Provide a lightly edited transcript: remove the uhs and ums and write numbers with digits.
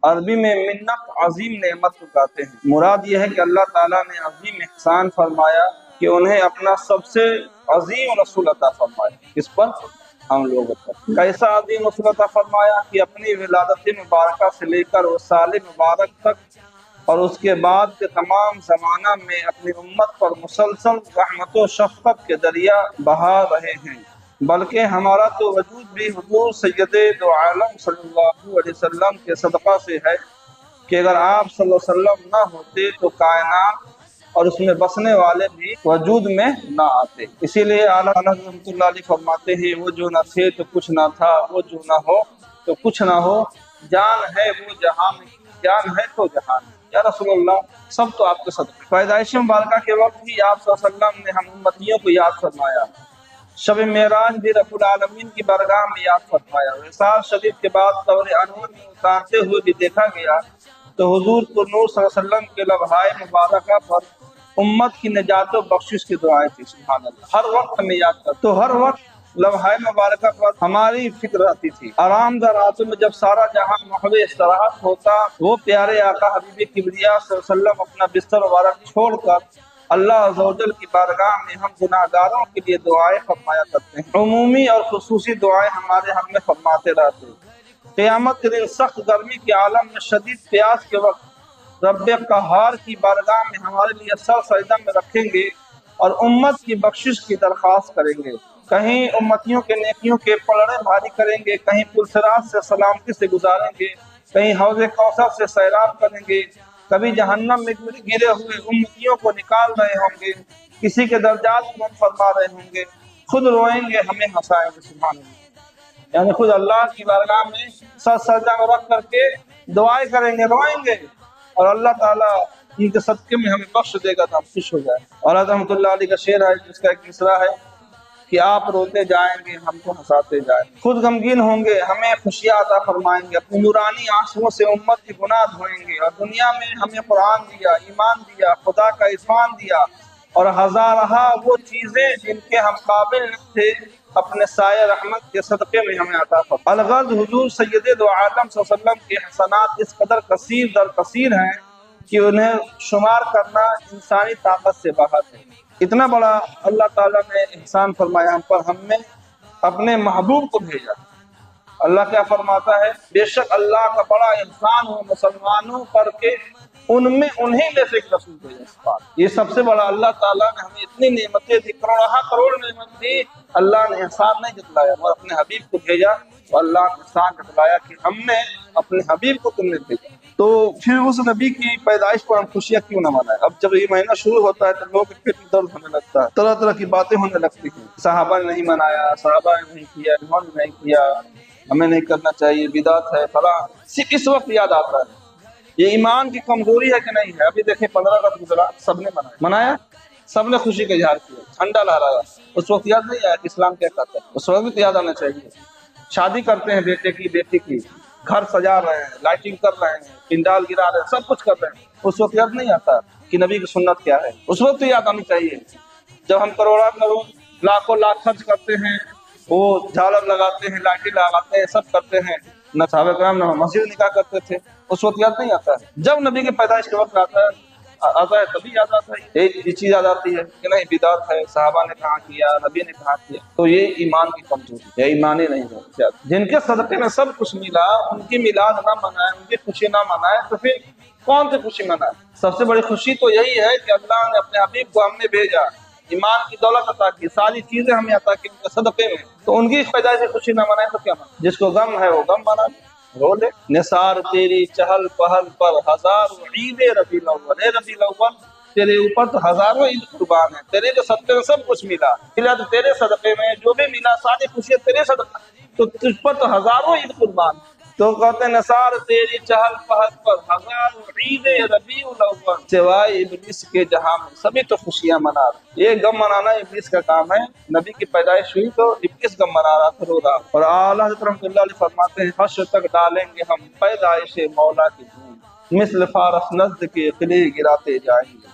عربی میں منت عظیم نعمت کو کہتے ہیں۔ مراد یہ ہے کہ اللہ تعالیٰ نے عظیم احسان فرمایا کہ انہیں اپنا سب سے عظیم رسول عطا فرمایا۔ اس پر ہم لوگوں پر کیسا عظیم رسول عطا فرمایا کہ اپنی ولادت مبارکہ سے لے کر وہ سال مبارک تک اور اس کے بعد کے تمام زمانہ میں اپنی امت پر مسلسل رحمت و شفقت کے دریا بہا رہے ہیں، بلکہ ہمارا تو وجود بھی حضور سید دو عالم صلی اللہ علیہ وسلم کے صدقہ سے ہے کہ اگر آپ صلی اللہ علیہ وسلم نہ ہوتے تو کائنات اور اس میں بسنے والے بھی وجود میں نہ آتے۔ اسی لیے اعلیٰ رحمۃ اللہ علیہ فرماتے ہیں، وہ جو نہ تھے تو کچھ نہ تھا، وہ جو نہ ہو تو کچھ نہ ہو، جان ہے وہ جہاں میں، جان ہے تو جہان ہے۔ یا رسول اللہ، سب تو آپ کے صدقے۔ پیدائش مبارکہ کے وقت ہی آپ صلی اللہ علیہ وسلم نے ہم امتیوں کو یاد فرمایا، شب معراج بھی رب العالمین کی بارگاہ میں یاد فرمایا، وصال شریف کے بعد طور انور میں اتارتے ہوئے بھی دیکھا گیا تو حضور کو نور صلی اللہ علیہ وسلم کے لمحۂ مبارکہ پر امت کی نجات و بخشش کی دعائیں تھی۔ سبحان اللہ، ہر وقت ہمیں یاد کرتا، تو ہر وقت لمحہ مبارکہ پر ہماری فکر آتی تھی۔ آرام دہ راتوں میں جب سارا جہاں محو استراحت ہوتا، وہ پیارے آقا حبیب کبریا صلی اللہ علیہ وسلم اپنا بستر مبارک چھوڑ کر اللہ عز و جل کی بارگاہ میں ہم گناہگاروں کے لیے دعائیں فرمایا کرتے ہیں۔ عمومی اور خصوصی دعائیں ہمارے ہم میں فرماتے رہتے۔ قیامت کے دن سخت گرمی کے عالم میں شدید پیاس کے وقت رب قہار کی بارگاہ میں ہمارے لیے سر سجدہ میں رکھیں گے اور امت کی بخشش کی درخواست کریں گے۔ کہیں امتیوں کے نیکیوں کے پلڑے بھاری کریں گے، کہیں پلسرات سے سلامتی سے گزاریں گے، کہیں حوض کوثر سے سیراب کریں گے، کبھی جہنم میں گرے ہوئے امتیوں کو نکال رہے ہوں گے، کسی کے درجات بلند فرما رہے ہوں گے، خود روئیں گے ہمیں ہنسائیں گے۔ سبحان اللہ، یعنی خود اللہ کی بارگاہ میں سر سجدہ میں رکھ کر کے دعائیں کریں گے، روئیں گے، اور اللہ تعالیٰ ان کے صدقے میں ہمیں بخش دے گا تو ہم خوش ہو جائیں۔ اور رحمۃ اللہ علیہ کا شعر ہے جس کا ایک مصرع ہے کہ آپ روتے جائیں گے ہم کو ہنساتے جائیں، خود غمگین ہوں گے ہمیں خوشیاں عطا فرمائیں گے، اپنی نورانی آنسوؤں سے امت کی گناہ دھوئیں گے، اور دنیا میں ہمیں قرآن دیا، ایمان دیا، خدا کا عرفان دیا، اور ہزارہا وہ چیزیں جن کے ہم قابل نہ تھے، اپنے سایہ رحمت کے صدقے میں ہمیں عطا فرمائے۔ الغرض حضور سید دو عالم صلی اللہ علیہ وسلم کے احسانات اس قدر کثیر در کثیر ہیں کہ انہیں شمار کرنا انسانی طاقت سے باہر ہے۔ اتنا بڑا اللہ تعالیٰ نے احسان فرمایا ہم پر، ہم نے اپنے محبوب کو بھیجا۔ اللہ کیا فرماتا ہے؟ بے شک اللہ کا بڑا احسان ہو مسلمانوں پر کہ انہیں میں سے ایک رسول بھیجا۔ یہ سب سے بڑا، اللہ تعالیٰ نے ہمیں اتنی نعمتیں دی، کروڑ نعمت دی، اللہ نے احسان نہیں جتلایا اور اپنے حبیب کو بھیجا، اور اللہ نے احسان جتلایا کہ ہم نے اپنے حبیب کو تم نے بھیجا۔ تو پھر اس نبی کی پیدائش پر ہم خوشیاں کیوں نہ منائیں؟ اب جب یہ مہینہ شروع ہوتا ہے تو لوگ کے پیٹ میں درد ہونے لگتا ہے، طرح طرح کی باتیں ہونے لگتی ہیں، صحابہ نے نہیں منایا، صحابہ نے نہیں کیا، انہوں نے نہیں کیا، ہمیں نہیں کرنا چاہیے، بدعت ہے، فلاں۔ صرف اس وقت یاد آتا ہے۔ یہ ایمان کی کمزوری ہے کہ نہیں ہے؟ ابھی دیکھیں 15 اگست گزرا، سب نے منایا، سب نے خوشی کا اظہار کیا، جھنڈا لہرایا، اس وقت یاد نہیں آیا کہ اسلام کیا کہتا ہے؟ اس وقت بھی تو یاد آنا چاہیے۔ شادی کرتے ہیں بیٹے کی، بیٹی کی، گھر سجا رہے ہیں، لائٹنگ کر رہے ہیں، پنڈال گرا رہے ہیں، سب کچھ کر رہے ہیں، اس وقت یاد نہیں آتا کہ نبی کی سنت کیا ہے؟ اس وقت تو یاد آنی چاہیے۔ جب ہم کروڑوں لاکھوں لاکھ خرچ کرتے ہیں، وہ جھالر لگاتے ہیں، لائٹیں لگاتے ہیں، سب کرتے ہیں، نہ صحابہ کرام نہ مسجد نکاح کرتے تھے، اس وقت یاد نہیں آتا ہے۔ جب نبی کے پیدائش کے وقت آتا ہے تبھی یاد آتا ہے، ایک چیز یاد آتی ہے کہ نہیں بدعت ہے، صحابہ نے کہاں کیا، نبی نے کہاں کیا۔ تو یہ ایمان کی کمزوری ہے، ایمانی نہیں ہے۔ جن کے صدقے میں سب کچھ ملا، ان کی میلاد نہ منائے، ان کی خوشی نہ منائے تو پھر کون سی خوشی منائے؟ سب سے بڑی خوشی تو یہی ہے کہ اللہ نے اپنے حبیب کو ہم نے بھیجا، ایمان کی دولت عطا کی، ساری چیزیں ہمیں عطا کی ان کے صدقے میں، تو ان کی پیدائش سے خوشی نہ منائے تو کیا منائے؟ جس کو غم ہے وہ غم منائے، رو لے۔ نثار تیری چہل پہل پر ہزاروں عید ربیع الاول، اے ربیع الاول تیرے اوپر تو ہزاروں عید قربان ہیں، تیرے جو صدقے میں سب کچھ ملا تو تیرے صدقے میں جو بھی ملا، ساری خوشیاں تیرے صدقے، تو تجھ پر تو ہزاروں عید قربان۔ تو کہتے ہیں نثار تیری چہل پہل پر ہزاروں عید ربیع الاول، سوائے ابلیس کے جہاں میں سبھی تو خوشیاں منا رہے۔ یہ غم منانا ابلیس کا کام ہے۔ نبی کی پیدائش ہوئی تو ابلیس غم منا رہا تھا، رو رہا۔ اور اعلیٰ حضرت رحمۃ اللہ علیہ فرماتے ہیں حشر تک ڈالیں گے ہم پیدائش مولا کی دھوم، مثل فارس نزد کے قلعے گراتے جائیں گے۔